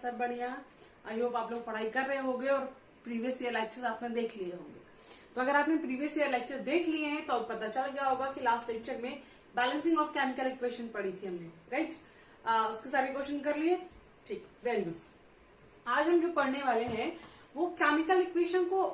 सब बढ़िया। I hope आप लोग पढ़ाई कर रहे होंगे और प्रीवियस ईयर लेक्चर्स आपने देख लिए होंगे। तो अगर आपने प्रीवियस ईयर लेक्चर देख लिए हैं तो पता चल गया होगा कि लास्ट लेक्चर में बैलेंसिंग ऑफ केमिकल इक्वेशन पढ़ी थी हमने, राइट। उसके सारे क्वेश्चन कर लिए, ठीक, वेरी गुड। आज हम जो पढ़ने वाले हैं वो केमिकल इक्वेशन को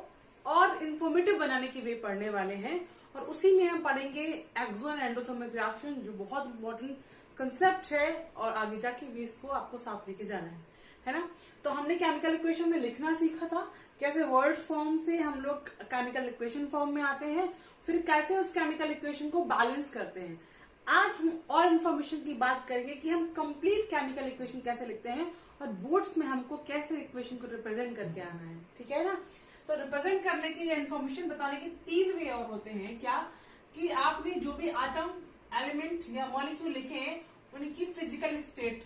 और इंफॉर्मेटिव बनाने के वे पढ़ने वाले हैं, और उसी में हम पढ़ेंगे एक्सो एंड एंडोथर्मिक रिएक्शन, जो बहुत इंपॉर्टेंट कंसेप्ट है और आगे जाके भी इसको आपको साथ लेके जाना है ना। तो हमने केमिकल इक्वेशन में लिखना सीखा था, कैसे वर्ड फॉर्म से हम लोग केमिकल इक्वेशन फॉर्म में आते हैं, फिर कैसे उस केमिकल इक्वेशन को बैलेंस करते हैं। आज हम और इन्फॉर्मेशन की बात करेंगे कि हम कंप्लीट केमिकल इक्वेशन कैसे लिखते हैं और बोर्ड्स में हमको कैसे इक्वेशन को रिप्रेजेंट करके आना है, ठीक है ना। तो रिप्रेजेंट करने के लिए इन्फॉर्मेशन बताने के 3 वे और होते हैं। क्या कि आपने जो भी आटम, एलिमेंट या मॉलिक्यूल लिखे हैं उनकी फिजिकल स्टेट,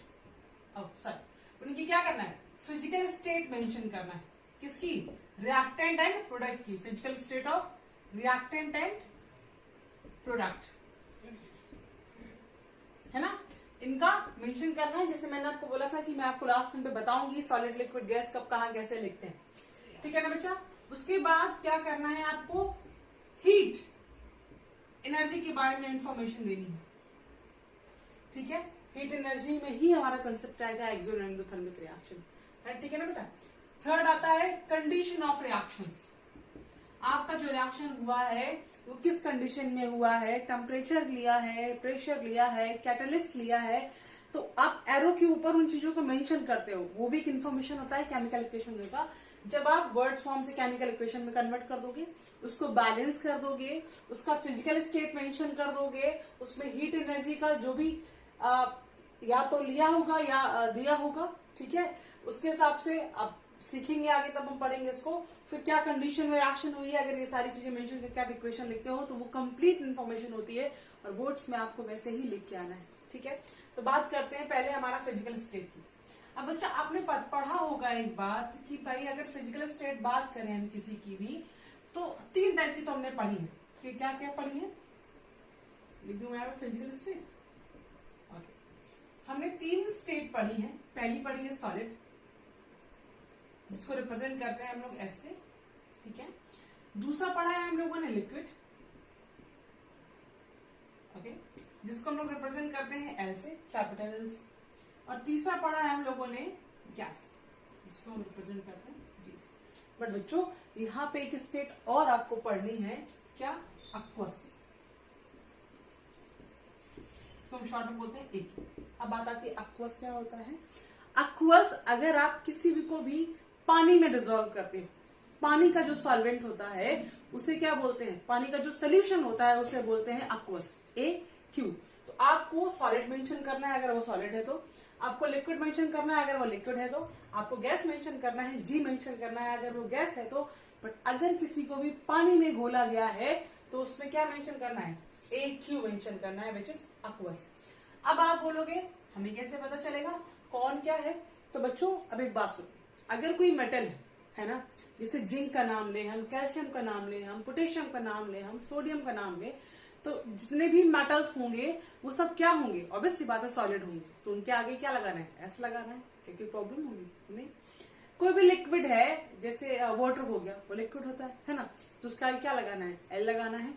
उनकी क्या करना है, फिजिकल स्टेट मेंशन करना है। किसकी? रिएक्टेंट एंड प्रोडक्ट की, physical state of reactant and product, है ना। इनका मेंशन करना है। जैसे मैंने आपको बोला था कि मैं आपको लास्ट में पे बताऊंगी सॉलिड, लिक्विड, गैस कब कहां कैसे लिखते हैं, ठीक है ना बच्चा। उसके बाद क्या करना है, आपको हीट एनर्जी के बारे में इंफॉर्मेशन देनी है, ठीक है। हीट एनर्जी में ही हमारा कंसेप्ट आएगा एक्सो एंड एंडोथर्मिक रिएक्शन, ठीक है ना बेटा। थर्ड आता है कंडीशन ऑफ रिएक्शंस। आपका जो रिएक्शन हुआ है वो किस कंडीशन में हुआ है, टेम्परेचर लिया है, प्रेशर लिया है, कैटलिस्ट लिया है, तो आप एरो के ऊपर उन चीजों को मेंशन करते हो। वो भी एक इन्फॉर्मेशन होता है केमिकल इक्वेशन का। जब आप वर्ड फॉर्म से केमिकल इक्वेशन में कन्वर्ट कर दोगे, उसको बैलेंस कर दोगे, उसका फिजिकल स्टेट मेंशन कर दोगे, उसमें हीट एनर्जी का जो भी या तो लिया होगा या दिया होगा, ठीक है, उसके हिसाब से आप सीखेंगे आगे, तब हम पढ़ेंगे इसको। फिर क्या कंडीशन में रिएक्शन हुई है, अगर ये सारी चीजें मेंशन करके आप इक्वेशन लिखते हो तो वो कंप्लीट इन्फॉर्मेशन होती है और वर्ड्स में आपको वैसे ही लिख के आना है, ठीक है। तो बात करते हैं पहले हमारा फिजिकल स्टेट की। अब बच्चा आपने पढ़ा होगा एक बात कि भाई अगर फिजिकल स्टेट बात करें हम किसी की भी, तो 3 टाइप की तो हमने पढ़ी है। कि क्या क्या पढ़ी है, लिख दूं मैं फिजिकल स्टेट। हमने 3 स्टेट पढ़ी है। पहली पढ़ी है सॉलिड, जिसको रिप्रेजेंट करते हैं हम लोग एस से, ठीक है। दूसरा पढ़ा है हम लोगों ने लिक्विड, ओके, जिसको हम लोग रिप्रेजेंट करते हैं एल से, कैपिटल एल से। और तीसरा पढ़ा है हम लोगों ने गैस, जिसको हम रिप्रेजेंट करते हैं जी से। बट बच्चों यहाँ पे एक स्टेट और आपको पढ़नी है, क्या? अक्वस, इसको हम शॉर्ट में बोलते हैं एक। अब बात आती है अक्वस क्या होता है। अक्वस अगर आप किसी भी को भी पानी में डिसॉल्व करते हो, पानी का जो सॉल्वेंट होता है उसे क्या बोलते हैं, पानी का जो सोल्यूशन होता है उसे बोलते हैं अक्वस, AQ। तो आपको सॉलिड मेंशन करना है अगर वो सॉलिड है तो, आपको लिक्विड मेंशन करना है अगर वो लिक्विड है तो, आपको गैस मेंशन करना है, G मेंशन करना है अगर वो गैस है तो। बट अगर किसी को भी पानी में घोला गया है तो उसमें क्या मेंशन करना है, AQ मेंशन करना है, विच इज अक्वस। अब आप बोलोगे हमें कैसे पता चलेगा कौन क्या है। तो बच्चों अब एक बात सुनो, अगर कोई मेटल है ना, जैसे जिंक का नाम ले हम, कैल्शियम का नाम ले हम, पोटेशियम का नाम ले हम, सोडियम का नाम ले, तो जितने भी मेटल्स होंगे वो सब क्या होंगे, ऑब्वियस सी बात है सॉलिड होंगे। तो उनके आगे क्या लगाना है, एस लगाना है, क्योंकि प्रॉब्लम होगी नहीं। कोई भी लिक्विड है, जैसे वाटर हो गया, वो लिक्विड होता है ना, तो उसका आगे क्या लगाना है, एल लगाना है।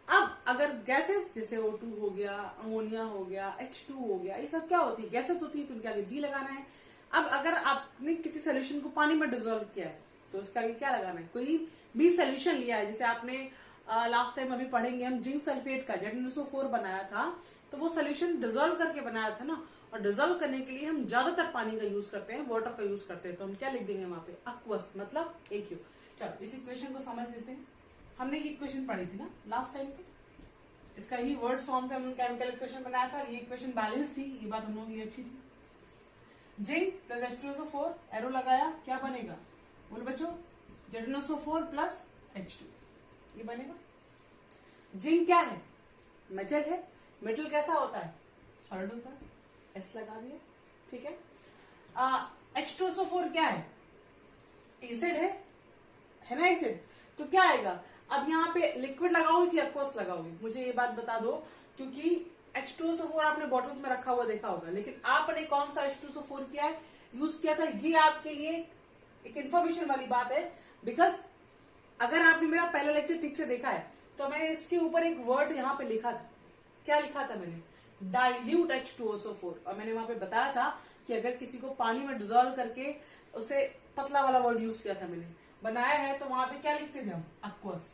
अब अगर गैसेस जैसे O2 हो गया, अमोनिया हो गया, H2 हो गया, ये सब क्या होती है, गैसेस होती है, तो उनके आगे G लगाना है। अब अगर आपने किसी सोल्यूशन को पानी में डिसॉल्व किया है तो उसका आगे क्या लगाना है, कोई भी सोल्यूशन लिया है, जैसे आपने लास्ट टाइम अभी पढ़ेंगे हम जिंक सल्फेट का ZnSO4 बनाया था, तो वो सोल्यूशन डिसॉल्व करके बनाया था ना, और डिसॉल्व करने के लिए हम ज्यादातर पानी का यूज करते हैं, वाटर का यूज करते हैं, तो हम क्या लिख देंगे वहां पे, अक्वस, मतलब AQ। चलो इस इक्वेशन को समझ लेते हैं। हमने ये इक्वेशन पढ़ी थी ना लास्ट टाइम पे, इसका ही वर्ड फॉर्म से हमने केमिकल इक्वेशन बनाया था और ये इक्वेशन बैलेंस थी, ये बात हम लोगों की अच्छी थी। जिंक प्लस H2SO4, एरो लगाया, क्या बनेगा, बोलो बच्चों, ZnSO4 प्लस H2, ये बनेगा। जिंक क्या है, मेटल है, मेटल कैसा होता है, सॉलिड होता है, एस लगा दिया, ठीक है। H2SO4 क्या है, एसिड है ना, एसिड, तो क्या आएगा। अब यहाँ पे लिक्विड लगाओगे कि एक्वस लगाओगे, मुझे ये बात बता दो, क्योंकि H2SO4 आपने बॉटल्स में रखा हुआ देखा होगा, लेकिन आपने कौन सा H2SO4 किया है, यूज किया था, ये आपके लिए एक इंफॉर्मेशन वाली बात है। बिकॉज अगर आपने मेरा पहला लेक्चर ठीक से देखा है तो मैंने इसके ऊपर एक वर्ड यहाँ पे लिखा था। क्या लिखा था मैंने? Dilute H2SO4। और मैंने वहां पे बताया था कि अगर किसी को पानी में डिजोल्व करके उसे पतला वाला वर्ड यूज किया था, मैंने बनाया है, तो वहां पे क्या लिखते थे हम? एक्वस,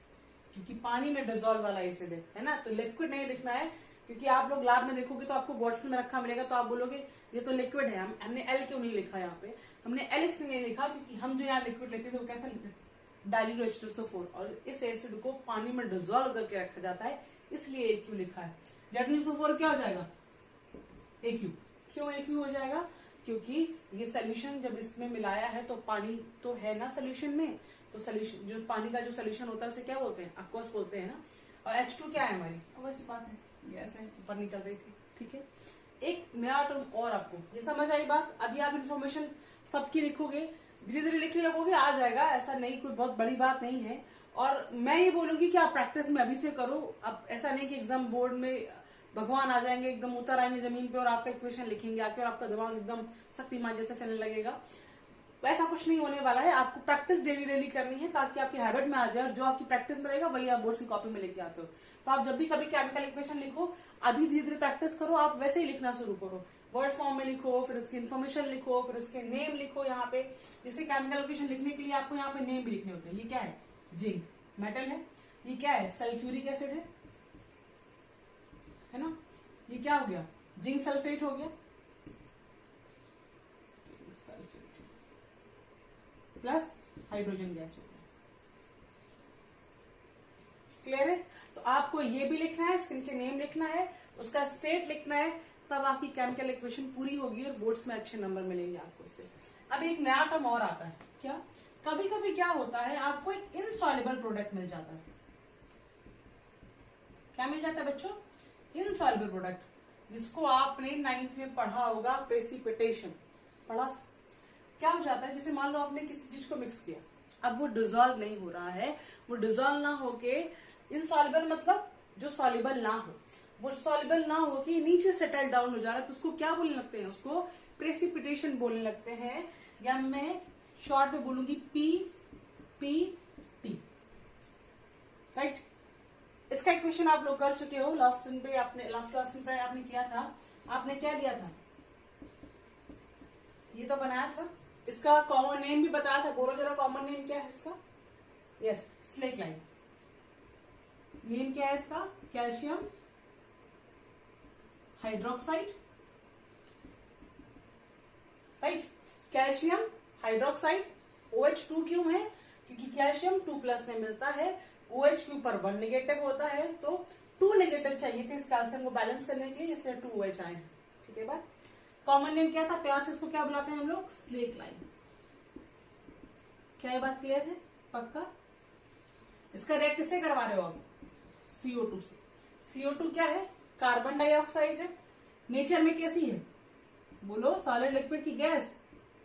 क्योंकि पानी में डिजोल्व वाला एसिड है ना। तो लिक्विड नहीं लिखना है, क्योंकि आप लोग लैब में देखोगे तो आपको बॉटल में रखा मिलेगा, तो आप बोलोगे ये तो लिक्विड है। हमने एल क्यों नहीं लिखा यहाँ पे? हमने एल इसलिए नहीं लिखा क्योंकि हम जो यहाँ लिक्विड लेते थे वो कैसा लेते थे? Dilute H2SO4। और इस एसिड को पानी में डिजोल्व करके रखा जाता है, इसलिए AQ लिखा है। H2SO4 क्या हो जाएगा? AQ। क्यों AQ हो जाएगा? क्योंकि ये सोल्यूशन जब इसमें मिलाया है तो पानी तो है ना सोल्यूशन में, तो सोल्यूशन जो पानी का जो सोल्यूशन होता है उसे क्या बोलते हैं? एक्वस बोलते हैं ना। और H2 क्या है हमारी? बस बात है, ये ऐसे ऊपर निकल रही थी। ठीक है, एक नया टर्म और आपको ये समझ आई बात। अभी आप इन्फॉर्मेशन सबकी लिखोगे, धीरे धीरे लिखने लगोगे, आ जाएगा, ऐसा नहीं, कोई बहुत बड़ी बात नहीं है। और मैं ये बोलूंगी कि आप प्रैक्टिस में अभी से करो। अब ऐसा नहीं कि एग्जाम बोर्ड में भगवान आ जाएंगे, एकदम उतर आएंगे जमीन पे और आपका इक्वेशन लिखेंगे आके और आपका दिमाग एकदम शक्तिमान जैसा चलने लगेगा। ऐसा कुछ नहीं होने वाला है। आपको प्रैक्टिस डेली डेली करनी है ताकि आपकी हैबिट में आ जाए, और जो आपकी प्रैक्टिस में रहेगा वही आप बोर्ड की कॉपी में लेके आते हो। तो आप जब भी कभी केमिकल इक्वेशन लिखो, अभी धीरे धीरे प्रैक्टिस करो, आप वैसे ही लिखना शुरू करो। वर्ड फॉर्म में लिखो, फिर उसकी इन्फॉर्मेशन लिखो, फिर उसके नेम लिखो। यहाँ पे जैसे केमिकल इक्वेशन लिखने के लिए आपको यहाँ पे नेम भी लिखने होते हैं। ये क्या है? जिंक मेटल है। ये क्या है? सल्फ्यूरिक एसिड है ना। ये क्या हो गया? जिंक सल्फेट हो गया, प्लस हाइड्रोजन गैस हो गया। क्लियर है? तो आपको ये भी लिखना है, इसके नीचे नेम लिखना है, उसका स्टेट लिखना है, तब आपकी केमिकल इक्वेशन पूरी होगी और बोर्ड्स में अच्छे नंबर मिलेंगे आपको इससे। अब एक नया टर्म और आता है। क्या? कभी कभी क्या होता है, आपको एक इनसॉल्युबल प्रोडक्ट मिल जाता है। क्या मिल जाता है बच्चों? इनसॉल्युबल प्रोडक्ट, जिसको आपने 9th में पढ़ा होगा, प्रेसिपिटेशन पढ़ा था। क्या हो जाता है, जैसे मान लो आपने किसी चीज को मिक्स किया, अब वो डिजोल्व नहीं हो रहा है, वो डिजोल्व ना होके इनसॉल्युबल मतलब जो सॉल्युबल ना हो, वो सॉल्युबल ना हो कि नीचे सेटल डाउन हो जा रहा है, तो उसको क्या बोलने लगते हैं? उसको प्रेसिपिटेशन बोलने लगते हैं, या मैं शॉर्ट में बोलूंगी PPT। राइट? इसका इक्वेशन आप लोग कर चुके हो, लास्ट क्लास में आपने किया था। आपने क्या लिया था? ये तो बनाया था। इसका कॉमन नेम भी बताया था। बोलो जरा कॉमन नेम क्या है इसका? Yes, slaked lime. नेम क्या है इसका? Calcium hydroxide. Right? Calcium hydroxide. OH2 क्यों है? क्योंकि कैल्शियम 2+ में मिलता है, OH के ऊपर 1 नेगेटिव होता है, तो 2 नेगेटिव चाहिए थे इस कैल्शियम को बैलेंस करने के लिए, इसलिए 2 OH आए हैं। ठीक है बात? कॉमन नेम क्या था? प्यार से इसको क्या बुलाते हैं हम लोग? Slaked lime. क्या ये बात क्लियर है? पक्का? इसका रिएक्ट किससे करवा रहे हो आप? CO2 से। CO2 क्या है? कार्बन डाइऑक्साइड है। नेचर में कैसी है? बोलो, सॉलिड लिक्विड की गैस?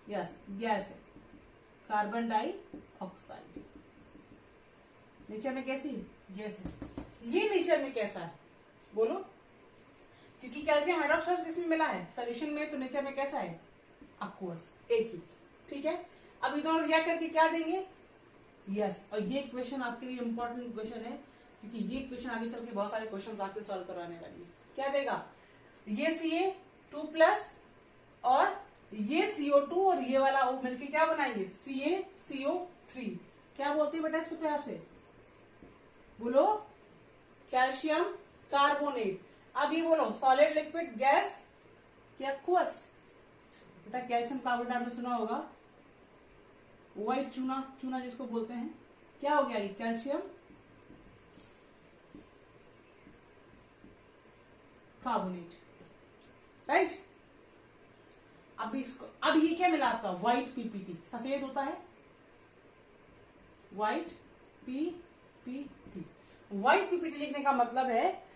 यस, गैस है, कार्बन डाइऑक्साइड। नेचर में कैसी है? गैस है। ये नेचर में कैसा है? बोलो, क्योंकि कैल्शियम हाइड्रोक्साइड किसमें मिला है? सोल्यूशन में, तो नेचर में कैसा है? Aqueous, AQ। ठीक है, अब इधर रिएक्ट करके क्या देंगे? यस, और ये इक्वेशन आपके लिए इंपॉर्टेंट इक्वेशन है, क्योंकि ये इक्वेशन आगे चल के बहुत सारे क्वेश्चन आपके सॉल्व करवाने वाली है। क्या देगा? ये Ca2+ और ये CO2 और ये वाला O मिलके क्या बनाएंगे? CaCO3। क्या बोलते हैं बेटा इसको प्यार से? बोलो, कैल्शियम कार्बोनेट। अब ये बोलो, सॉलिड लिक्विड गैस क्या एक्वस? बेटा कैल्शियम कार्बोनेट आपने सुना होगा, व्हाइट चूना, चूना जिसको बोलते हैं। क्या हो गया ये? Calcium carbonate. राइट? अब ये क्या मिला आपका? White PPT। सफेद होता है व्हाइट PPT। व्हाइट PPT लिखने का मतलब है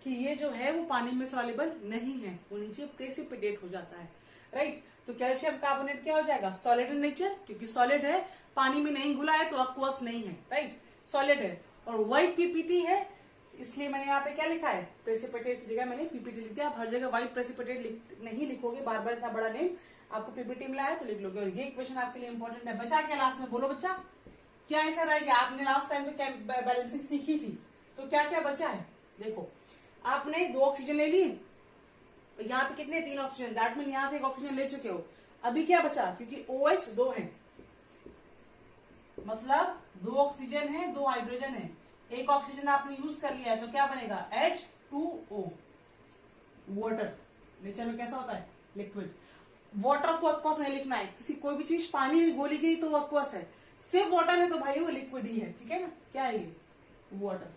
कि ये जो है वो पानी में सॉल्युबल नहीं है, वो नीचे प्रेसिपिटेट हो जाता है। राइट? तो कैल्शियम कार्बोनेट क्या हो जाएगा? सॉलिड इन नेचर, क्योंकि सॉलिड है, पानी में नहीं घुला है तो एक्वस नहीं है। राइट? सॉलिड है। और व्हाइट PPT है, इसलिए मैंने यहाँ पे क्या लिखा है, प्रेसिपिटेट की जगह मैंने पीपीटी लिख दिया। आप हर जगह व्हाइट प्रेसिपिटेट नहीं लिखोगे, बार बार इतना बड़ा नेम आपको पीपीटी में लाया तो लिख लोगे। और ये क्वेश्चन आपके लिए इंपॉर्टेंट है। बचा क्या लास्ट में, बोलो बच्चा, क्या ऐसा रह गया? आपने लास्ट टाइम में बैलेंसिंग सीखी थी, तो क्या क्या बचा है? देखो, आपने 2 ऑक्सीजन ले ली, यहाँ पे कितने, 3 ऑक्सीजन, दैट मीन यहाँ से 1 ऑक्सीजन ले चुके हो। अभी क्या बचा, क्योंकि OH 2 है, मतलब 2 ऑक्सीजन है, 2 हाइड्रोजन है, 1 ऑक्सीजन आपने यूज कर लिया है, तो क्या बनेगा, H2O, वाटर। नेचर में कैसा होता है, लिक्विड। वाटर को एक्वस नहीं लिखना है, किसी कोई भी चीज पानी में घोली गई तो वो एक्वस है, सिर्फ वाटर है तो भाई वो लिक्विड ही है, ठीक है ना। क्या है ये, वाटर,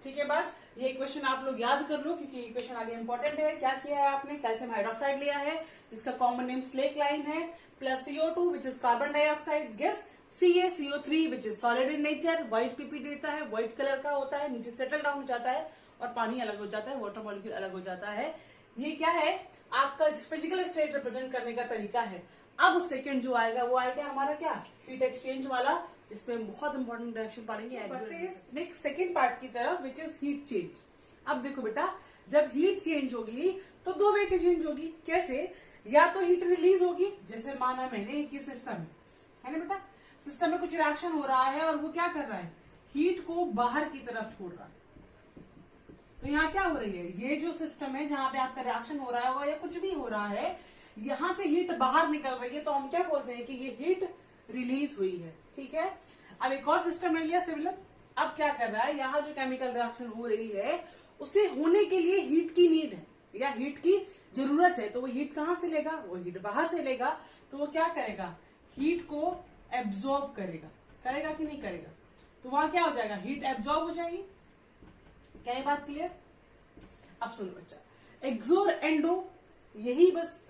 ठीक है। बस ये क्वेश्चन आप लोग याद कर लो, क्योंकि ये क्वेश्चन आगे इंपॉर्टेंट है। क्या किया है आपने, कैल्शियम हाइड्रोक्साइड लिया है जिसका कॉमन नेम स्लेक लाइम है, plus CO2 which is carbon dioxide gives CaCO3 which is solid in nature, white PP देता है, व्हाइट कलर का होता है, नीचे सेटल डाउन हो जाता है और पानी अलग हो जाता है, वाटर मॉलिक्यूल अलग हो जाता है। ये क्या है, आपका फिजिकल स्टेट रिप्रेजेंट करने का तरीका है। अब सेकंड जो आएगा वो आएगा हमारा क्या, हीट एक्सचेंज वाला, जिसमें बहुत इंपॉर्टेंट डायरेक्शन पढ़ेंगे नेक्स्ट सेकंड पार्ट की तरफ, विच इज हीट चेंज। अब देखो बेटा, जब हीट चेंज होगी तो 2 वे से चेंज होगी। कैसे, या तो हीट रिलीज होगी, जैसे माना मैंने एक ही सिस्टम है ना बेटा, सिस्टम में कुछ रिएक्शन हो रहा है और वो क्या कर रहा है, हीट को बाहर की तरफ छोड़ रहा है। तो यहाँ क्या हो रही है, ये जो सिस्टम है जहां पे आपका रिएक्शन हो रहा है या कुछ भी हो रहा है, यहां से हीट बाहर निकल रही है, तो हम क्या बोलते हैं कि ये हीट रिलीज हुई है, ठीक है। अब एक और सिस्टम ले लिया सिमिलर। अब क्या कर रहा है, यहाँ जो केमिकल रिएक्शन हो रही है उसे होने के लिए हीट की नीड है या हीट की जरूरत है, तो वो हीट कहां से लेगा, वो हीट बाहर से लेगा। तो वो क्या करेगा, हीट को एब्जॉर्ब करेगा, करेगा कि नहीं करेगा, तो वहां क्या हो जाएगा, हीट एब्जॉर्ब हो जाएगी। क्या ये बात क्लियर? अब सुनो बच्चा, एक्सो एंडो, यही बस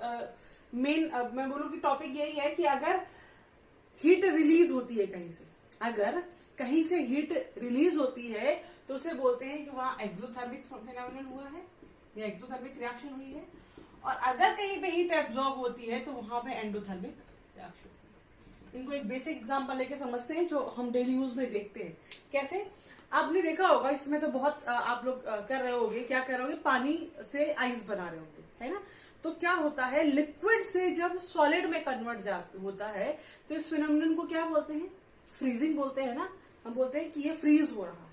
मेन मैं बोलूं कि टॉपिक यही है कि अगर हीट रिलीज होती है कहीं से, अगर कहीं से हीट रिलीज होती है तो उसे बोलते हैं कि वहां एक्सोथर्मिक फिनोमेनन हुआ है या एक्सोथर्मिक रिएक्शन हुई है। और अगर कहीं पे हीट एब्जॉर्ब होती है तो वहां पे एंडोथर्मिक रिएक्शन। इनको एक बेसिक एग्जांपल लेके समझते हैं जो हम डेली यूज में देखते हैं। कैसे, आपने देखा होगा, इसमें तो बहुत आप लोग कर रहे होंगे, क्या कर रहे होंगे, पानी से आइस बना रहे होंगे, है ना। तो क्या होता है, लिक्विड से जब सॉलिड में कन्वर्ट होता है तो इस फिनोमेनन को क्या बोलते हैं, फ्रीजिंग बोलते हैं ना। हम बोलते हैं कि ये फ्रीज हो रहा है।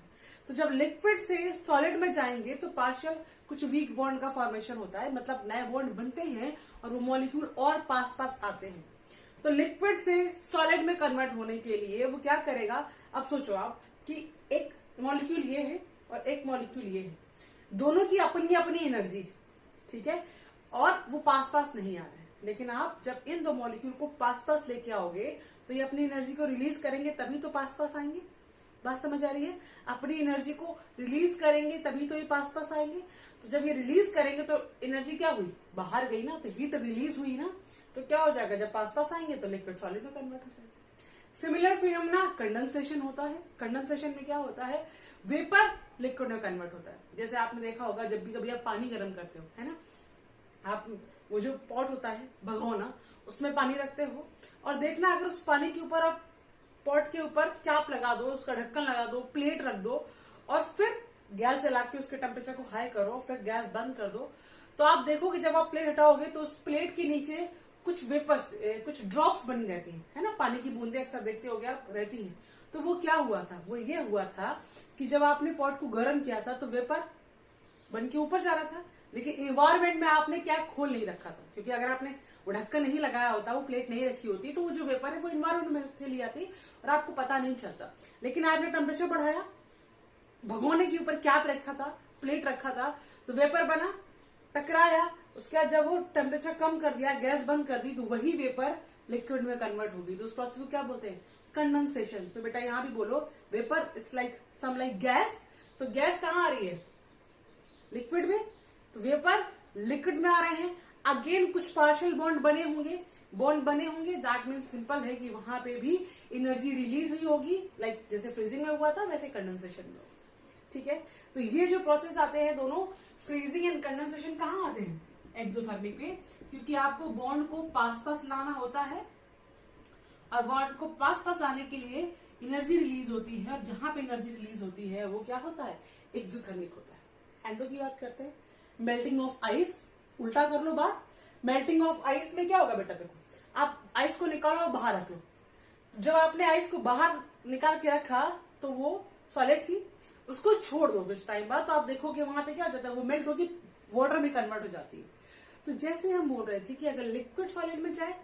तो जब लिक्विड से सॉलिड में जाएंगे तो पार्शियल कुछ वीक बॉन्ड का फॉर्मेशन होता है, मतलब नए बॉन्ड बनते हैं और वो मॉलिक्यूल और पास पास आते हैं। तो लिक्विड से सॉलिड में कन्वर्ट होने के लिए वो क्या करेगा, अब सोचो आप कि एक मॉलिक्यूल ये है और एक मॉलिक्यूल ये है, दोनों की अपनी अपनी एनर्जी है, ठीक है, और वो पास पास नहीं आ रहे हैं। लेकिन आप जब इन 2 मॉलिक्यूल को पास पास लेके आओगे तो ये अपनी एनर्जी को रिलीज करेंगे, तभी तो पास पास आएंगे। बात समझ आ रही है, अपनी एनर्जी को रिलीज करेंगे तभी तो ये पास पास आएंगे। तो जब ये रिलीज करेंगे तो एनर्जी क्या हुई, बाहर गई ना, तो हीट रिलीज हुई ना, तो क्या हो जाएगा, जब पास पास आएंगे तो लिक्विड सॉलिड में कन्वर्ट हो जाएगा। सिमिलर फिनोमेना कंडेंसेशन होता है। कंडेंसेशन में क्या होता है, वेपर लिक्विड में कन्वर्ट होता है। जैसे आपने देखा होगा, जब भी कभी आप पानी गर्म करते हो, है ना, आप वो जो पॉट होता है भगोना, उसमें पानी रखते हो और देखना अगर उस पानी के ऊपर आप पॉट के ऊपर कैप लगा दो, उसका ढक्कन लगा दो, प्लेट रख दो और फिर गैस जला के उसके टेम्परेचर को हाई करो, फिर गैस बंद कर दो, तो आप देखोगे जब आप प्लेट हटाओगे तो उस प्लेट के नीचे कुछ वेपर्स, कुछ ड्रॉप्स बनी रहती हैं, है ना, पानी की बूंदें अक्सर देखते होगे आप, रहती हैं। तो वो क्या हुआ था, वो ये हुआ था कि जब आपने पॉट को गर्म किया था तो वेपर बन के ऊपर जा रहा था, लेकिन एनवायरमेंट में आपने क्या खोल नहीं रखा था, क्योंकि अगर आपने वो ढक्कन नहीं लगाया होता, वो प्लेट नहीं रखी होती, तो वो जो वेपर है वो एनवायरमेंट में चली जाती और आपको पता नहीं चलता। लेकिन आपने टेम्परेचर बढ़ाया, भगोने के ऊपर कैप रखा था, प्लेट रखा था, तो वेपर बना, टकराया, उसके बाद जब वो टेम्परेचर कम कर दिया, गैस बंद कर दी, तो वही वेपर लिक्विड में कन्वर्ट होगी। तो उस प्रोसेस को क्या बोलते हैं, कंडेंसेशन। तो बेटा यहाँ भी बोलो, vapour is like some like gas. तो गैस कहाँ आ रही है, लिक्विड में, तो वेपर लिक्विड में आ रहे हैं। अगेन कुछ पार्शियल बॉन्ड बने होंगे, दैट मीन्स सिंपल है कि वहां पे भी एनर्जी रिलीज हुई होगी, लाइक जैसे फ्रीजिंग में हुआ था वैसे कंडेंसेशन में होगा, ठीक है। तो ये जो प्रोसेस आते हैं दोनों, फ्रीजिंग एंड कंडेंसेशन, कहाँ आते हैं, एक्सोथर्मिक में, क्योंकि आपको बॉन्ड को पास पास लाना होता है और बॉन्ड को पास पास लाने के लिए एनर्जी रिलीज होती है, और जहां पे एनर्जी रिलीज होती है वो क्या होता है, एक्सोथर्मिक होता है। एंडो की बात करते हैं, मेल्टिंग ऑफ आइस। उल्टा कर लो बात, मेल्टिंग ऑफ आइस में क्या होगा बेटा, देखो आप आइस को निकालो और बाहर रख लो। जब आपने आइस को बाहर निकाल के रखा तो वो सॉलिड थी, उसको छोड़ दो कुछ टाइम बाद, तो आप देखोगे वहां पे क्या हो जाता है, वो मेल्ट होकर वाटर में कन्वर्ट हो जाती है। तो जैसे हम बोल रहे थे कि अगर लिक्विड सॉलिड में जाए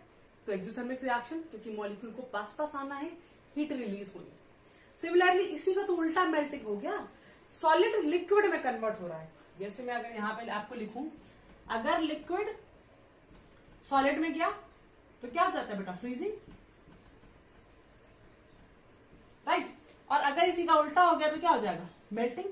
तो एक्सोथर्मिक रिएक्शन, क्योंकि मॉलिक्यूल को पास पास आना है, हीट रिलीज होनी। सिमिलरली इसी का तो उल्टा मेल्टिंग हो गया, सॉलिड लिक्विड में कन्वर्ट हो रहा है। जैसे मैं अगर यहाँ पे आपको लिखूं, अगर लिक्विड सॉलिड में गया तो क्या हो जाता है बेटा, फ्रीजिंग, राइट। और अगर इसी का उल्टा हो गया तो क्या हो जाएगा, मेल्टिंग।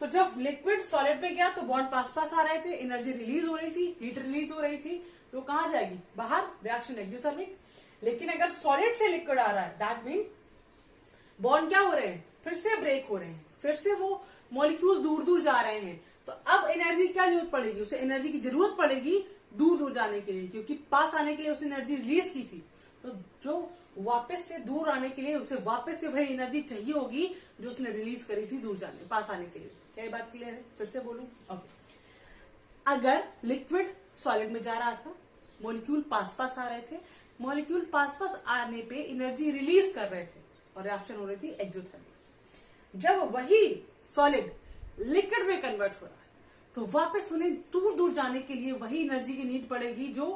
तो जब लिक्विड सॉलिड पे गया तो बॉन्ड पास पास आ रहे थे, एनर्जी रिलीज हो रही थी, हीट रिलीज हो रही थी, तो कहां जाएगी, बाहर, रिएक्शन एक्सोथर्मिक। लेकिन अगर सॉलिड से लिक्विड आ रहा है, दैट मीन बॉन्ड क्या हो रहे हैं, फिर से ब्रेक हो रहे हैं, फिर से वो मॉलिक्यूल दूर दूर जा रहे हैं। तो अब एनर्जी क्या जरूरत पड़ेगी, उसे एनर्जी की जरूरत पड़ेगी दूर दूर जाने के लिए, क्योंकि पास आने के लिए उसे एनर्जी रिलीज की थी। तो जो वापस से दूर आने के लिए उसे वापस से वही एनर्जी चाहिए होगी जो उसने रिलीज करी थी दूर जाने, पास आने के लिए। क्या ये बात क्लियर है, फिर से बोलूं, ओके। अगर लिक्विड सॉलिड में जा रहा था, मॉलिक्यूल पास पास आ रहे थे, मॉलिक्यूल पास पास आने पे एनर्जी रिलीज कर रहे थे और रिएक्शन हो रही थी एक्सोथर्मिक। जब वही सॉलिड लिक्विड में कन्वर्ट हो रहा है तो वापस उन्हें दूर दूर जाने के लिए वही एनर्जी की नीड पड़ेगी जो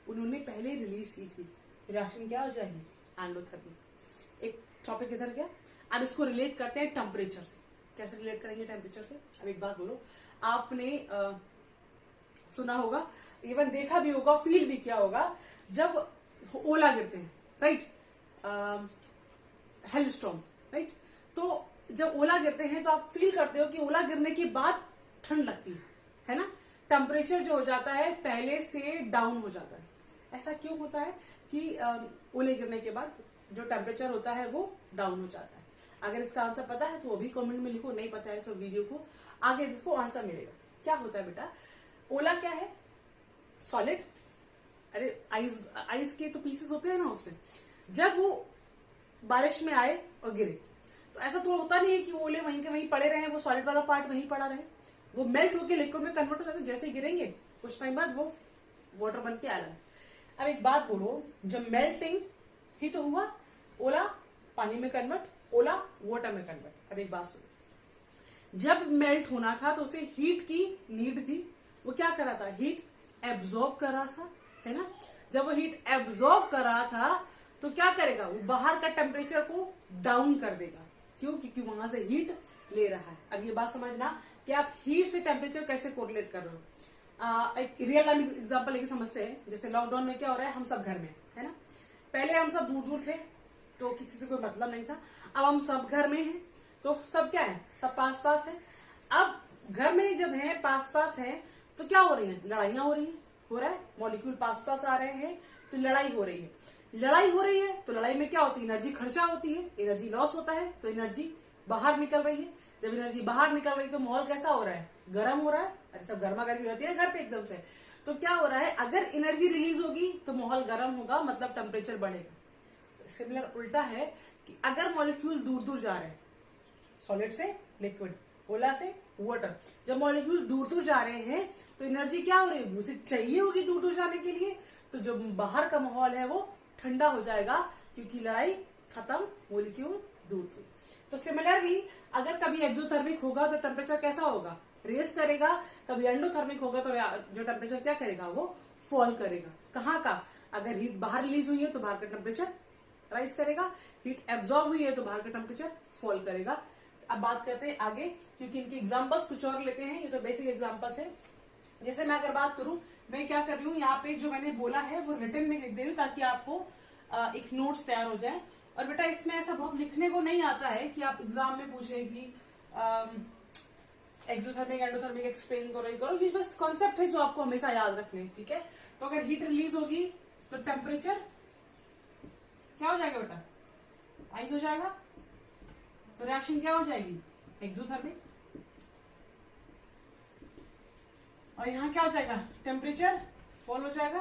उन्होंने पहले रिलीज की थी। रिएक्शन क्या हो जाएगी, एंडोथर्मिक। एक टॉपिक इधर गया, अब इसको रिलेट करते हैं टेम्परेचर से। कैसे रिलेट करेंगे टेम्परेचर से, अब एक बात बोलो, आपने सुना होगा, इवन देखा भी होगा, फील भी किया होगा, जब ओला गिरते हैं, राइट, हेलस्टॉर्म, राइट। तो जब ओला गिरते हैं तो आप फील करते हो कि ओला गिरने के बाद ठंड लगती है ना, टेम्परेचर जो हो जाता है पहले से डाउन हो जाता है। ऐसा क्यों होता है कि ओले गिरने के बाद जो टेम्परेचर होता है वो डाउन हो जाता है। अगर इसका आंसर पता है तो वो भी कमेंट में लिखो, नहीं पता है तो वीडियो को आगे देखो, आंसर मिलेगा। क्या होता है बेटा, ओला क्या है, सॉलिड, अरे आइस के तो पीसेस होते हैं ना उसमें, जब वो बारिश में आए और गिरे तो ऐसा तो होता नहीं है कि ओले वहीं के वहीं पड़े रहे, वो सॉलिड वाला पार्ट वहीं पड़ा रहे, वो मेल्ट होकर लिक्विड में कन्वर्ट हो जाते हैं। जैसे ही गिरेंगे कुछ टाइम बाद वो वाटर बन के आएगा। अब एक बात बोलो, जब मेल्टिंग ही तो हुआ, ओला पानी में कन्वर्ट, ओला वाटर में कन्वर्ट। अब एक बात सुनो, जब मेल्ट होना था तो उसे हीट की नीड थी, वो क्या कर रहा था, हीट एब्जॉर्ब कर रहा था, है ना। जब वो हीट एब्जॉर्ब कर रहा था तो क्या करेगा, वो बाहर का टेम्परेचर को डाउन कर देगा। क्यों, क्योंकि वहां से हीट ले रहा है। अब ये बात समझना कि आप हीट से टेम्परेचर कैसे कोरिलेट कर रहे हो। एक रियल लाइफ एग्जांपल लेके समझते हैं। जैसे लॉकडाउन में क्या हो रहा है, हम सब घर में है ना, पहले हम सब दूर दूर थे तो किसी से कोई मतलब नहीं था, अब हम सब घर में हैं तो सब क्या है, सब पास पास है। अब घर में जब है, पास पास है, तो क्या हो रही है, लड़ाइयां हो रही है, हो रहा है, मॉलिक्यूल पास पास आ रहे हैं तो लड़ाई हो रही है। लड़ाई हो रही है तो लड़ाई में क्या होती है, एनर्जी खर्चा होती है, एनर्जी लॉस होता है, तो एनर्जी बाहर निकल रही है। जब एनर्जी बाहर निकल रही है तो माहौल कैसा हो रहा है, गर्म हो रहा है। अरे सब गर्मा गर्मी होती है घर पे एकदम से, तो क्या हो रहा है, अगर एनर्जी रिलीज होगी तो माहौल गर्म होगा, मतलब टेम्परेचर बढ़ेगा। सिमिलर उल्टा है कि अगर मॉलिक्यूल दूर दूर जा रहे हैं, सॉलिड से लिक्विड, ओला से वाटर, जब मॉलिक्यूल दूर दूर जा रहे हैं तो एनर्जी क्या हो रही होगी, उसे चाहिए होगी दूर दूर जाने के लिए, तो जो बाहर का माहौल है वो ठंडा हो जाएगा, क्योंकि लड़ाई खत्म, मॉलिक्यूल दूर दूर। तो सिमिलरली अगर कभी एक्सोथर्मिक होगा तो टेम्परेचर कैसा होगा, रेस करेगा, कभी एंडोथर्मिक होगा तो जो टेम्परेचर क्या करेगा, वो फॉल करेगा। कहाँ का, अगर हीट बाहर रिलीज हुई है तो बाहर का टेम्परेचर राइज करेगा, हीट एब्जॉर्ब हुई है तो बाहर का टेम्परेचर फॉल करेगा। अब बात करते हैं आगे, क्योंकि इनके एग्जांपल्स कुछ और लेते हैं, ये तो बेसिक एग्जांपल थे। जैसे मैं अगर बात करूं, मैं क्या कर रही हूँ, यहाँ पे जो मैंने बोला है वो रिटन में लिख दे रही हूँ ताकि आपको एक नोट्स तैयार हो जाए। और बेटा इसमें ऐसा बहुत लिखने को नहीं आता है कि आप एग्जाम में पूछे कि एक्सोथर्मिक एंडोथर्मिक एक्सप्लेन करो, ये करो, ये बस कॉन्सेप्ट है जो आपको हमेशा याद रखने हैं, ठीक है। तो अगर हीट रिलीज होगी तो टेम्परेचर क्या हो जाएगा बेटा, राइज हो जाएगा, तो रिएक्शन क्या हो जाएगी, एक्सोथर्मिक। और यहां क्या हो जाएगा, टेम्परेचर फॉल हो जाएगा,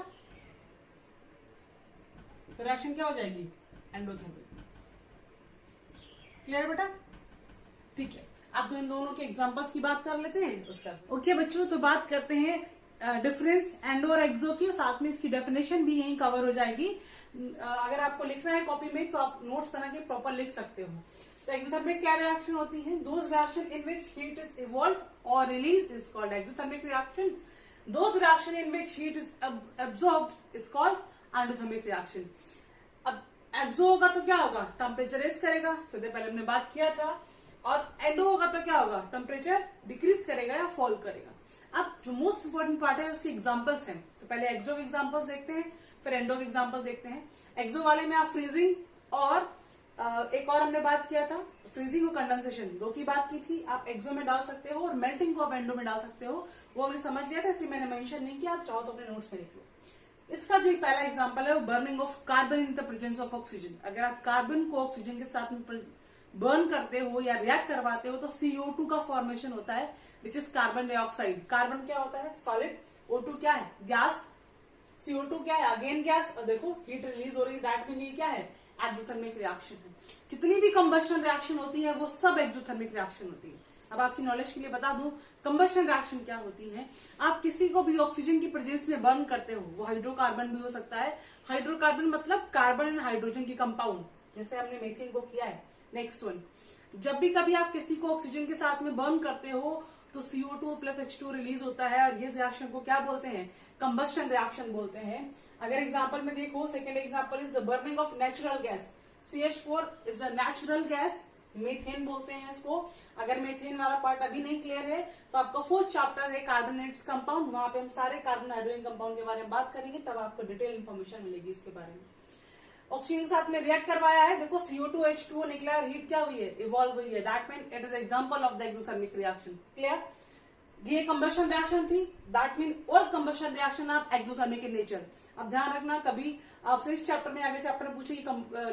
तो रिएक्शन क्या हो जाएगी, एंडोथर्मिक। क्लियर बेटा, ठीक है, आप तो इन दोनों के एग्जांपल्स की बात कर लेते हैं उसका। ओके बच्चों, तो बात करते हैं डिफरेंस एंडो और एक्सो की, साथ में इसकी डेफिनेशन भी यहीं कवर हो जाएगी। अगर आपको लिखना है कॉपी में तो आप नोट्स बना के प्रॉपर लिख सकते हो। तो एक्सोथर्मिक क्या रिएक्शन होती है? Those reaction in which heat is evolve और release is called exothermic reaction. Those reaction in which heat is absorbed is called endothermic reaction. अब एक्सो होगा तो क्या होगा? टेम्परेचर रेज करेगा, थोड़ी पहले हमने बात किया था। और एंडो होगा तो क्या होगा? टेम्परेचर डिक्रीज करेगा या फॉल करेगा। अब जो मोस्ट इंपोर्टेंट पार्ट है उसके एग्जांपल्स हैं। तो पहले एक्सो के एग्जांपल्स देखते हैं, फिर एंडो के एग्जांपल देखते हैं। एक्सो वाले में आप फ्रीजिंग और एक और हमने बात किया था, फ्रीजिंग और कंडेंसेशन, दो की बात की थी। आप एक्सो में डाल सकते हो और मेल्टिंग को आप एंडो में डाल सकते हो। वो हमने समझ लिया था, इसलिए मैंने मेंशन नहीं किया। आप चाहो तो अपने नोट्स में लिख लो। इसका जो पहला एग्जांपल है वो burning of carbon in the presence of oxygen. अगर आप कार्बन को ऑक्सीजन के साथ में बर्न करते हो या रिएक्ट करवाते हो तो CO2 का फॉर्मेशन होता है, which is carbon dioxide. Carbon क्या होता है? सॉलिड। O2 क्या है? गैस। CO2 क्या है? Again gas. और देखो हीट रिलीज हो रही है, दैट मीन ये क्या है? एक्सोथर्मिक रिएक्शन है। जितनी भी कंबशन रिएक्शन होती है वो सब एक्सोथर्मिक रिएक्शन होती है। अब आपकी नॉलेज के लिए बता दूं, कंबशन रिएक्शन क्या होती है। आप किसी को भी ऑक्सीजन की प्रेजेंस में बर्न करते हो, वो हाइड्रोकार्बन भी हो सकता है। हाइड्रोकार्बन मतलब कार्बन एंड हाइड्रोजन की कंपाउंड, जैसे हमने मीथेन को किया है। नेक्स्ट वन, जब भी कभी आप किसी को ऑक्सीजन के साथ में बर्न करते हो तो CO2 प्लस H2 रिलीज होता है, और ये रिएक्शन को क्या बोलते हैं? कंबशन रिएक्शन बोलते हैं। अगर एग्जांपल में देखो, second example is the burning of natural gas. CH4 is a natural gas, methane बोलते हैं इसको। अगर मीथेन वाला पार्ट अभी नहीं क्लियर है तो आपका 4th चैप्टर है कार्बोनेट्स कंपाउंड, वहां पे हम सारे कार्बन हाइड्रोजन कंपाउंड के बारे में बात करेंगे, तब आपको डिटेल इंफॉर्मेशन मिलेगी इसके बारे में। ऑक्सीजन के साथ में रिएक्ट करवाया है, देखो CO2 H2 निकला है, हीट क्या हुई है? इवॉल्व हुई है। That mean it is example of the exothermic reaction. Clear? ये कंबशन रिएक्शन थी, दैट मीन और combustion reaction of exothermic in nature. अब ध्यान रखना, कभी आपसे इस चैप्टर में अगले चैप्टर में पूछे कि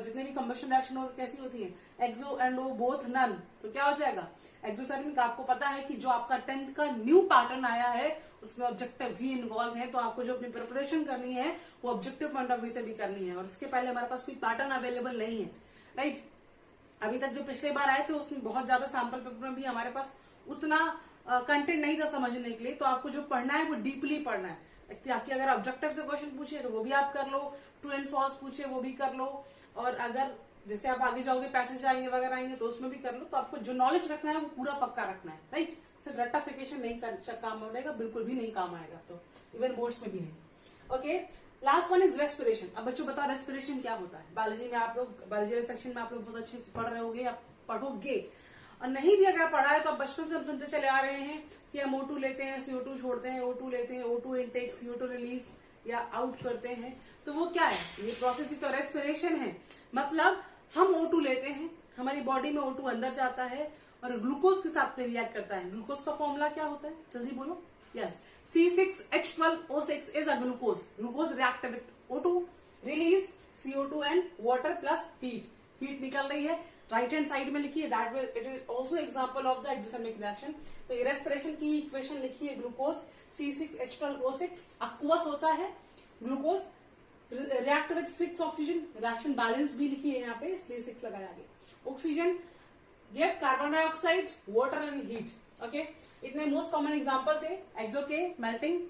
जितने भी कंबशन रिएक्शन कैसी होती है, एक्सो एंड ओ बोथ नन, तो क्या हो जाएगा? एक्सोथर्मिक। आपको पता है कि जो आपका 10th का न्यू पैटर्न आया है उसमें ऑब्जेक्टिव भी इन्वॉल्व है, तो आपको जो अपनी प्रिपरेशन करनी है वो ऑब्जेक्टिव पॉइंट ऑफ व्यू से भी करनी है। और इसके पहले हमारे पास कोई पैटर्न अवेलेबल नहीं है, राइट। अभी तक जो पिछले बार आए थे उसमें बहुत ज्यादा सैंपल पेपर में भी हमारे पास उतना कंटेंट नहीं था समझने के लिए, तो आपको जो पढ़ना है वो डीपली पढ़ना है। ताकि अगर ऑब्जेक्टिव से क्वेश्चन पूछे तो वो भी आप कर लो, ट्रू एंड फॉल्स पूछे वो भी कर लो, और अगर जैसे आप आगे जाओगे पैसेज आएंगे वगैरह आएंगे तो उसमें भी कर लो। तो आपको जो नॉलेज रखना है वो पूरा पक्का रखना है, राइट। सिर्फ रट्टाफिकेशन नहीं काम आएगा, बिल्कुल भी नहीं काम आएगा, तो इवन बोर्ड्स में भी नहीं। Okay, last one is respiration. अब बच्चों बताओ रेस्पिरेशन क्या होता है? बायोलॉजी में आप लोग, बायोलॉजी सेक्शन में आप लोग बहुत अच्छे से पढ़ रहे होंगे या पढ़ोगे, और नहीं भी अगर पढ़ा है तो आप बचपन से हम सुनते चले आ रहे हैं कि हम O2 लेते हैं, CO2 छोड़ते हैं, O2 लेते हैं, O2 इनटेक, CO2 रिलीज या आउट करते हैं। तो वो क्या है? ये प्रोसेस ही तो रेस्पिरेशन है। मतलब हम O2 लेते हैं, हमारी बॉडी में O2 अंदर जाता है और ग्लूकोज के साथ में रिएक्ट करता है। ग्लूकोज का फॉर्मूला क्या होता है? जल्दी बोलो। Yes, C6H12O6 is a glucose. Glucose react with O2, release CO2 and water plus heat. Heat निकल रही है, राइट हैंड साइड में लिखिए, that it is also example of the exothermic reaction. तो ये रेस्पिरेशन की इक्वेशन लिखिए, ग्लूकोज C6H12O6 अक्वस होता है, glucose react with 6 oxygen, reaction balance भी लिखिए यहाँ पे, इसलिए 6 लगाया गया। Oxygen give carbon dioxide, water and heat. Okay, इतने मोस्ट कॉमन एग्जांपल थे एक्सो के। Melting,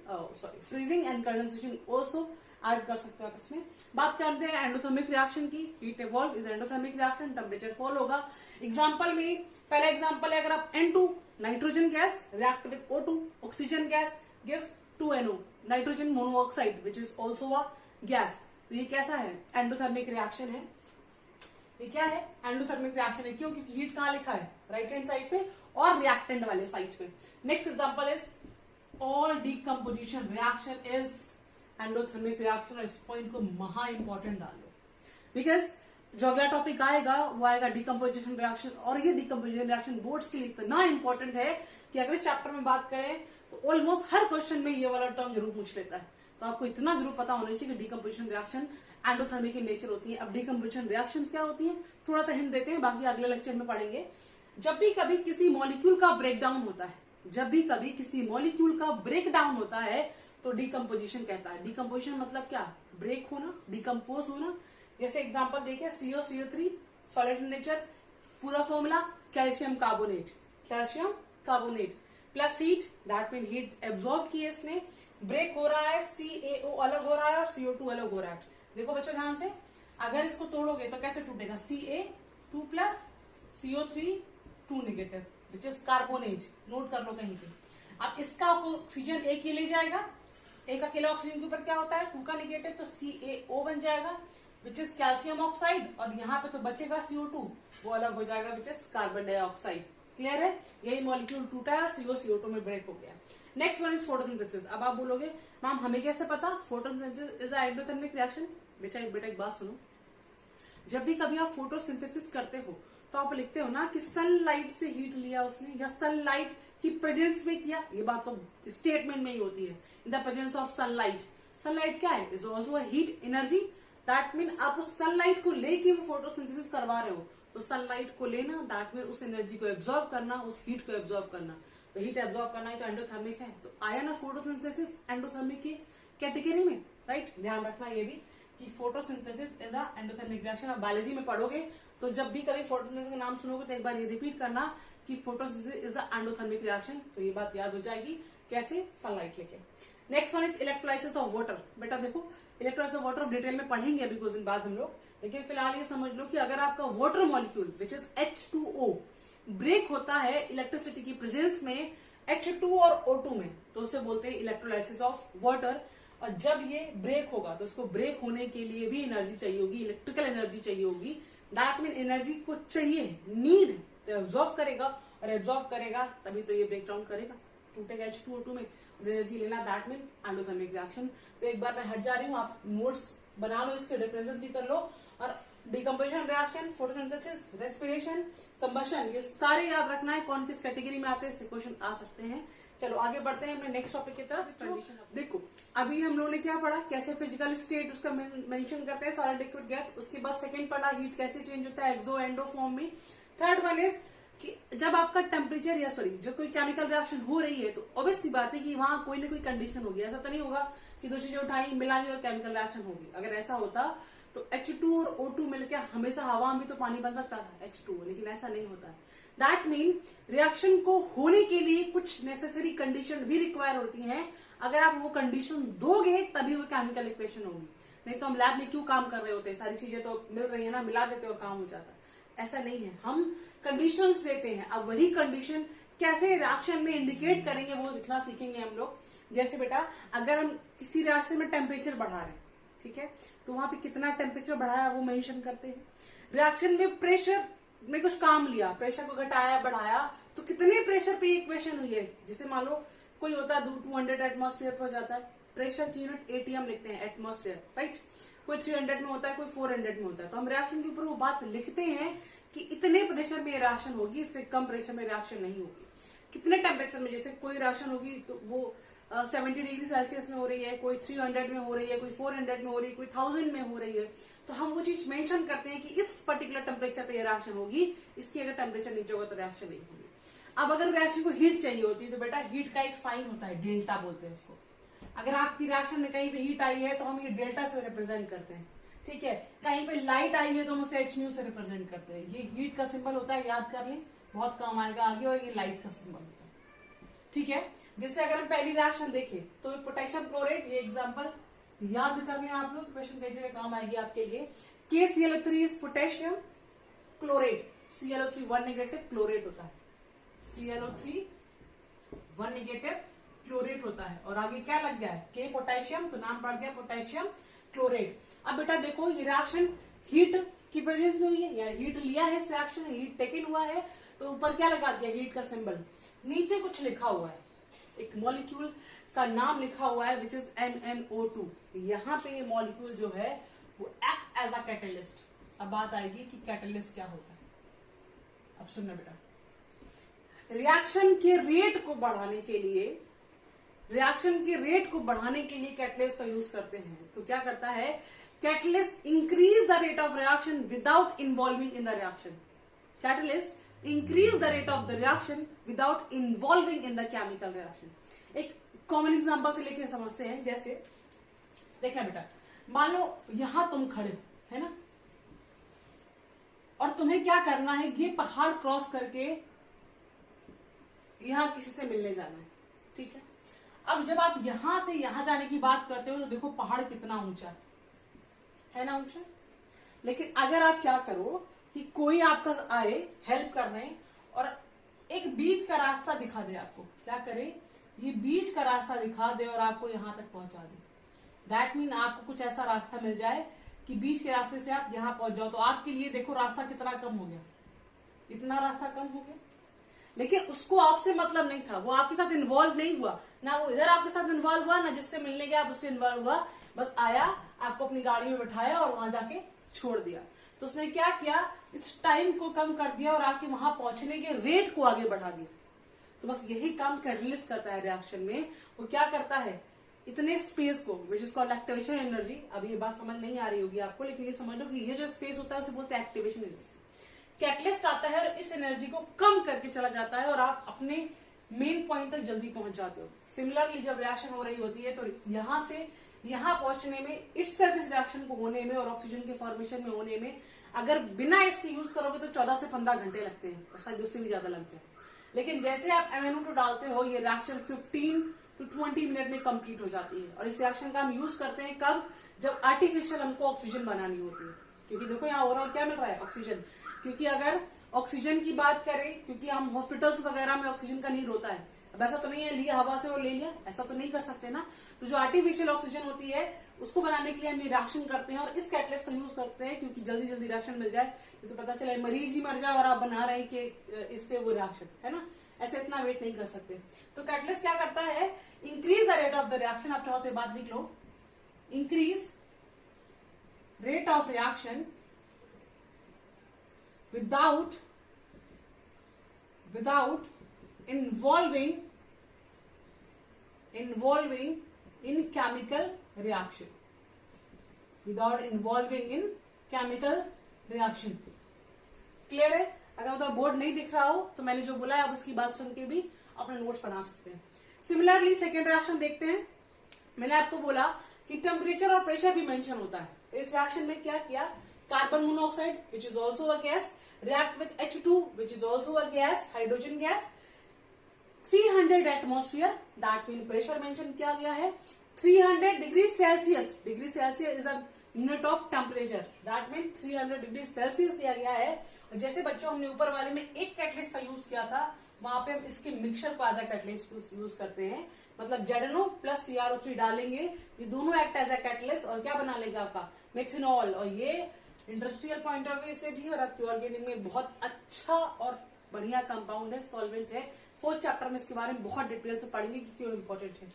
freezing and condensation also add कर सकते हो आप इसमें। बात करते हैं एंडोथर्मिक रिएक्शन की। Heat evolve is endothermic reaction, temperature fall होगा। एग्जांपल में पहला एग्जांपल है, अगर आप N2 nitrogen gas react with O2 oxygen gas gives 2NO nitrogen monoxide which is also a gas. तो ये कैसा है? एंडोथर्मिक रिएक्शन है। ये क्या है? एंडोथर्मिक रिएक्शन है। क्यों? क्योंकि हीट कहाँ लिखा है? राइट हैंड साइड पे और रिएक्टेंट वाले साइड पे। Next example is all decomposition reaction is endothermic reaction. इस पॉइंट को महा इंपॉर्टेंट डाल लो, बिकॉज जो अगला टॉपिक आएगा वो आएगा डीकम्पोजिशन रिएक्शन, और ये डीकम्पोजिशन रिएक्शन बोर्ड्स के लिए इतना इंपॉर्टेंट है कि अगर इस चैप्टर में बात करें तो ऑलमोस्ट हर क्वेश्चन में ये वाला टर्म जरूर पूछ लेता है। तो आपको इतना जरूर पता होना चाहिए कि decomposition reaction endothermic in nature होती है। अब डीकम्पोजिशन रिएक्शंस क्या होती है थोड़ा सा हिंट देते हैं, बाकी अगले लेक्चर में पढ़ेंगे। जब भी कभी किसी मॉलिक्यूल का ब्रेकडाउन होता है, जब भी कभी किसी मॉलिक्यूल का ब्रेकडाउन होता है तो डीकम्पोजिशन कहता है। डीकम्पोजिशन मतलब क्या? ब्रेक होना, डीकम्पोज होना। जैसे एग्जांपल देखिए, CO CO3 सॉलिड नेचर, पूरा formula calcium carbonate, calcium carbonate plus heat, that mean heat absorb की है इसने, ब्रेक हो रहा है, CaO अलग हो रहा है और CO2 अलग हो रहा है। देखो बच्चों ध्यान से, अगर इसको तोड़ोगे तो कैसे टूटेगा, Ca2 plus CO3 2 negative which is carbonate, note कर लो कहीं पे। अब इसका ऑक्सीजन एक ही ले जाएगा, एक अकेला ऑक्सीजन के ऊपर क्या होता है 2 का नेगेटिव, तो CaO बन जाएगा विच इज कैल्शियम ऑक्साइड, और यहाँ पे तो बचेगा CO2, वो अलग हो जाएगा which is carbon dioxide. Clear है, यही मॉलिक्यूल टूटा है और CO2 में ब्रेक हो गया। Next one is photosynthesis. अब आप बोलोगे मैम हमें कैसे पता, फोटोसिंथेसिस इज एंडोथर्मिक रिएक्शन। बेटा एक बात सुनो, जब भी कभी आप फोटोसिंथेसिस करते हो तो आप लिखते हो ना कि सनलाइट से हीट लिया उसने या सनलाइट की प्रेजेंस में किया, ये बात तो स्टेटमेंट में ही होती है, in the presence of sunlight. Sunlight क्या है, is also heat energy, that mean आप उस सनलाइट को लेके वो फोटोसिंथेसिस करवा रहे हो, तो सनलाइट को लेना, दैट मीन उस एनर्जी को एब्जॉर्ब करना, उस हीट को एब्जॉर्ब करना, तो हीट एब्जॉर्ब करना ही तो एंडोथर्मिक है। तो आया ना फोटोसिंथेसिस एंडोथर्मिक की कैटेगरी में, राइट। ध्यान रखना ये भी कि photosynthesis is a endothermic reaction. आप बायोलॉजी में पढ़ोगे तो जब भी कभी फोटोसिंथेसिस का नाम सुनोगे तो एक बार ये रिपीट करना कि photosynthesis is a endothermic reaction, तो ये बात याद हो जाएगी। कैसे, सनलाइट लेके। Next one is electrolysis of water. बेटा देखो इलेक्ट्रोलाइसिस ऑफ वाटर डिटेल में पढ़ेंगे अभी कुछ दिन बाद हम लोग, लेकिन फिलहाल ये समझ लो कि अगर आपका water molecule which is H2O break होता है इलेक्ट्रिसिटी की प्रेजेंस में H2 और O2 में, तो उसे बोलते हैं इलेक्ट्रोलाइसिस ऑफ वाटर। और जब ये ब्रेक होगा तो उसको ब्रेक होने के लिए भी एनर्जी चाहिए होगी, इलेक्ट्रिकल एनर्जी चाहिए होगी, दैट मीन एनर्जी को चाहिए, नीड, तो एब्जॉर्ब करेगा, और एब्जॉर्ब करेगा तभी तो ये ब्रेक डाउन करेगा, टूटेगा H2O2 में, एनर्जी लेना, दैट मीन एंडोथर्मिक रिएक्शन। तो एक बार मैं हट जा रही हूँ, आप नोट्स बना लो, इसके डिफरेंसेस भी कर लो, और decomposition reaction, photosynthesis, respiration, combustion, ये सारे याद रखना है, कौन किस कैटेगरी में आते हैं, इससे क्वेश्चन आ सकते हैं। चलो आगे बढ़ते हैं अपने नेक्स्ट टॉपिक की तरफ। देखो अभी हम लोगों ने क्या पढ़ा, कैसे फिजिकल स्टेट उसका मेंशन करते हैं, सॉलिड लिक्विड गैस। उसके बाद सेकंड पढ़ा हीट कैसे चेंज होता है एक्सो एंडो फॉर्म में। थर्ड वन इज कि जब आपका टेम्परेचर या सॉरी जब कोई केमिकल रिएक्शन हो रही है तो ऑब्वियस सी बात है कि वहां कोई ना कोई कंडीशन होगी। ऐसा तो नहीं होगा कि दो चीजें उठाई मिलाई और केमिकल रिएक्शन होगी। अगर ऐसा होता तो H2 और O2 मिलकर हमेशा हवा में तो पानी बन सकता था H2, लेकिन ऐसा नहीं होता है। दैट मीन रिएक्शन को होने के लिए कुछ नेसेसरी कंडीशन भी रिक्वायर होती हैं। अगर आप वो कंडीशन दोगे तभी वो केमिकल इक्वेशन होगी, नहीं तो हम लैब में क्यों काम कर रहे होते हैं, सारी चीजें तो मिल रही है ना, मिला देते और काम हो जाता। ऐसा नहीं है, हम कंडीशंस देते हैं। अब वही कंडीशन कैसे रिएक्शन में इंडिकेट करेंगे वो लिखना सीखेंगे हम लोग। जैसे बेटा अगर हम किसी रिएक्शन में टेम्परेचर बढ़ा रहे हैं, ठीक है, तो वहां पे कितना टेम्परेचर बढ़ाया वो मेंशन करते हैं। रिएक्शन में प्रेशर में कुछ काम लिया, प्रेशर को घटाया बढ़ाया, तो कितने प्रेशर पे इक्वेशन हुई है। जैसे मान लो कोई होता है 200 एटमॉस्फेयर पर जाता है, प्रेशर की यूनिट ATM लिखते हैं, एटमॉस्फेयर, राइट। कोई 300 में होता है, कोई 400 में होता है, तो हम रिएक्शन के ऊपर वो बात लिखते हैं कि इतने प्रेशर में रिएक्शन होगी, इससे कम प्रेशर में रिएक्शन नहीं होगी। कितने टेम्परेचर में, जैसे कोई रिएक्शन होगी तो वो 70 डिग्री सेल्सियस में हो रही है, कोई 300 में हो रही है, कोई 400 में हो रही है, कोई 1000 में हो रही है, तो हम वो चीज मेंशन करते हैं कि इस पर्टिकुलर टेम्परेचर पे ये रिएक्शन होगी, इसकी अगर टेम्परेचर नीचे होगा तो रिएक्शन नहीं होगी। अब अगर रिएक्शन को हीट चाहिए होती है तो बेटा हीट का एक साइन होता है, डेल्टा बोलते हैं इसको। अगर आपकी रिएक्शन में कहीं पे हीट आई है तो हम ये डेल्टा से रिप्रेजेंट करते हैं, ठीक है। कहीं पे लाइट आई है तो हम उसे H म्यू से रिप्रेजेंट करते हैं। ये हीट का सिंबल होता है, याद कर लें, बहुत काम आएगा आगे, और ये लाइट का सिंबल होता है, ठीक है। जैसे अगर हम पहली रिएक्शन देखें तो पोटेशियम क्लोरेट, ये एग्जांपल याद कर लें आप लोग, क्वेश्चन कई जगह काम आएगी आपके लिए। KClO3 is potassium chlorate, ClO3 1 negative chlorate होता है, ClO3 1 नेगेटिव क्लोरेट होता है। और आगे क्या लग गया है, K पोटेशियम, तो नाम पड़ गया पोटेशियम क्लोरेट। अब बेटा देखो ये रिएक्शन हीट की प्रेजेंस में हुई है, या हीट लिया है, रिएक्शन हीट टेकन हुआ है, तो ऊपर क्या लगा दिया, हीट का सिंबल। नीचे कुछ लिखा हुआ है, एक मॉलिक्यूल का नाम लिखा हुआ है विच इज MnO2। यहाँ पे ये मॉलिक्यूल जो है वो एक्ट एज अ कैटलिस्ट। अब बात आएगी कि कैटलिस्ट क्या होता है। अब सुनना बेटा, रिएक्शन के रेट को बढ़ाने के लिए, रिएक्शन के रेट को बढ़ाने के लिए कैटलिस्ट का यूज करते हैं। तो क्या करता है catalyst, increase the rate of reaction without involving in the reaction. Catalyst increase the rate of the reaction without involving in the chemical reaction। एक कॉमन एग्जांपल से लेके समझते हैं। जैसे देखना बेटा, मान लो यहां तुम खड़े है ना, और तुम्हें क्या करना है, ये पहाड़ क्रॉस करके यहां किसी से मिलने जाना है, ठीक है। अब जब आप यहां से यहां जाने की बात करते हो तो देखो पहाड़ कितना ऊंचा है ना, ऊंचा। लेकिन अगर आप क्या करो कि कोई आपका आए हेल्प करने और एक बीच का रास्ता दिखा दे आपको, क्या करे, ये बीच का रास्ता दिखा दे और आपको यहां तक पहुंचा दे, दैट मीन आपको कुछ ऐसा रास्ता मिल जाए कि बीच के रास्ते से आप यहां पहुंच जाओ, तो आपके लिए देखो रास्ता कितना कम हो गया, इतना रास्ता कम हो गया। लेकिन उसको आपसे मतलब नहीं था, वो आपके साथ इन्वॉल्व नहीं हुआ, ना वो इधर आपके साथ इन्वॉल्व हुआ, ना जिससे मिलने गया आप उससे इन्वॉल्व हुआ, बस आया, आपको अपनी गाड़ी में बिठाया और वहां जाके छोड़ दिया। तो उसने क्या किया, इस टाइम को कम कर दिया और आपके वहां पहुंचने के रेट को आगे बढ़ा दिया। तो बस यही काम कैटलिस्ट करता है रिएक्शन में। वो क्या करता है, इतने स्पेस को, which is called activation energy, अब ये बात समझ नहीं आ रही होगी आपको, लेकिन ये समझ लो कि ये जो स्पेस होता है उसे बोलते हैं एक्टिवेशन एनर्जी। कैटलिस्ट आता है और इस एनर्जी को कम करके चला जाता है और आप अपने मेन पॉइंट तक जल्दी पहुंच जाते हो। सिमिलरली जब रिएक्शन हो रही होती है तो यहां से यहां पहुंचने में, इट्स इस रिएक्शन को होने में और ऑक्सीजन के फॉर्मेशन में होने में अगर बिना इसके यूज करोगे तो 14 से 15 घंटे लगते हैं, और शायद उससे भी ज्यादा लग जाए। लेकिन जैसे आप MnO2 डालते हो, ये रिएक्शन 15 to 20 मिनट में कंप्लीट हो जाती है। और इस रिएक्शन का हम यूज करते हैं कब, जब आर्टिफिशियल हमको ऑक्सीजन बनानी होती है, क्योंकि देखो यहाँ ओवरऑल क्या मिल रहा है, ऑक्सीजन। क्योंकि अगर ऑक्सीजन की बात करें, क्योंकि हम हॉस्पिटल्स वगैरह में ऑक्सीजन का नीड होता है, अब ऐसा तो नहीं है लिया हवा से और ले लिया, ऐसा तो नहीं कर सकते ना। तो जो आर्टिफिशियल ऑक्सीजन होती है उसको बनाने के लिए हम ये रिएक्शन करते हैं और इस कैटलिस्ट का यूज करते हैं, क्योंकि जल्दी जल्दी रिएक्शन मिल जाए, तो पता चले मरीज ही मर जाए और आप बना रहे हैं कि इससे वो रिएक्शन है ना, ऐसे इतना वेट नहीं कर सकते। तो कैटलिस्ट क्या करता है, increase the rate of the reaction, आप चाहो तो बात लिख लो, increase rate of reaction without involving in chemical reaction, without involving in chemical reaction। Clear है? अगर उधर बोर्ड नहीं दिख रहा हो तो मैंने जो बोला है आप उसकी बात सुन के भी अपने नोट्स बना सकते हैं। सिमिलरली सेकेंड रिएक्शन देखते हैं। मैंने आपको बोला कि टेम्परेचर और प्रेशर भी मेंशन होता है। इस रिएक्शन में क्या किया, carbon monoxide which is also a gas react with H2 which is also a gas, hydrogen gas, 300 atmosphere, that mean pressure mention किया गया है 300 degree Celsius. Degree Celsius is a unit of temperature, that mean 300 degree Celsius दिया गया है। और जैसे बच्चों हमने ऊपर वाले में एक कैटलिस्ट का यूज किया था, वहां पे हम इसके मिक्सचर को आधा कैटलिस्ट यूज करते हैं, मतलब ZNO प्लस CrO3 डालेंगे, ये दोनों एक्ट एज अ कैटलिस्ट और क्या बना लेगा आपका मेथिनॉल। और ये इंडस्ट्रियल पॉइंट ऑफ व्यू से भी और आपके ऑर्गेनिक में बहुत अच्छा और बढ़िया कंपाउंड है, सॉल्वेंट है। 4th चैप्टर में इसके बारे में बहुत डिटेल से पढ़ेंगे कि क्यों इंपॉर्टेंट है।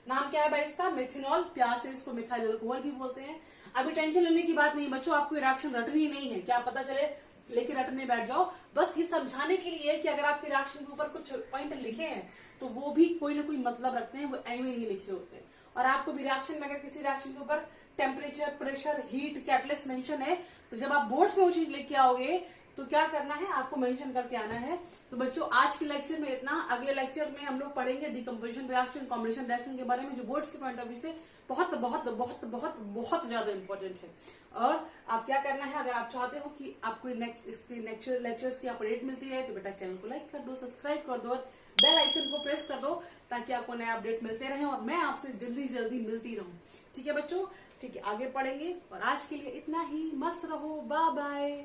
नाम क्या है भाई इसका, मेथिनॉल, प्यार से इसको मिथाइल अल्कोहल भी बोलते हैं। अभी टेंशन लेने की बात नहीं बच्चों, आपको रिएक्शन रटनी नहीं है, क्या पता चले लेके रटने बैठ जाओ। बस ये समझाने के लिए कि अगर आपके रिएक्शन के ऊपर कुछ पॉइंट लिखे हैं तो वो भी कोई ना कोई मतलब रखते हैं, वो ऐसे नहीं लिखे होते हैं। और आपको भी रिएक्शन में अगर किसी रिएक्शन के ऊपर temperature, pressure, heat, catalyst mention है, तो जब आप बोर्ड्स में वो चीज लेके आओगे तो क्या करना है, आपको मेंशन करके आना है। तो बच्चों आज के लेक्चर में इतना, अगले लेक्चर में हम लोग पढ़ेंगे डिकम्पोजिशन रिएक्शन, कॉम्बिनेशन रिएक्शन के बारे में, जो बोर्ड्स के पॉइंट ऑफ व्यू से बहुत बहुत बहुत बहुत बहुत ज्यादा इंपॉर्टेंट है। और आप क्या करना है, अगर आप चाहते हो कि आपको इसके लेक्चर्स की अपडेट मिलती रहे तो बेटा चैनल को लाइक कर दो, सब्सक्राइब कर दो और बेल आइकन को प्रेस कर दो, ताकि आपको नया अपडेट मिलते रहे और मैं आपसे जल्दी जल्दी मिलती रहूं। ठीक है बच्चों, ठीक है, आगे पढ़ेंगे। और आज के लिए इतना ही, मस्त रहो, बाय बाय।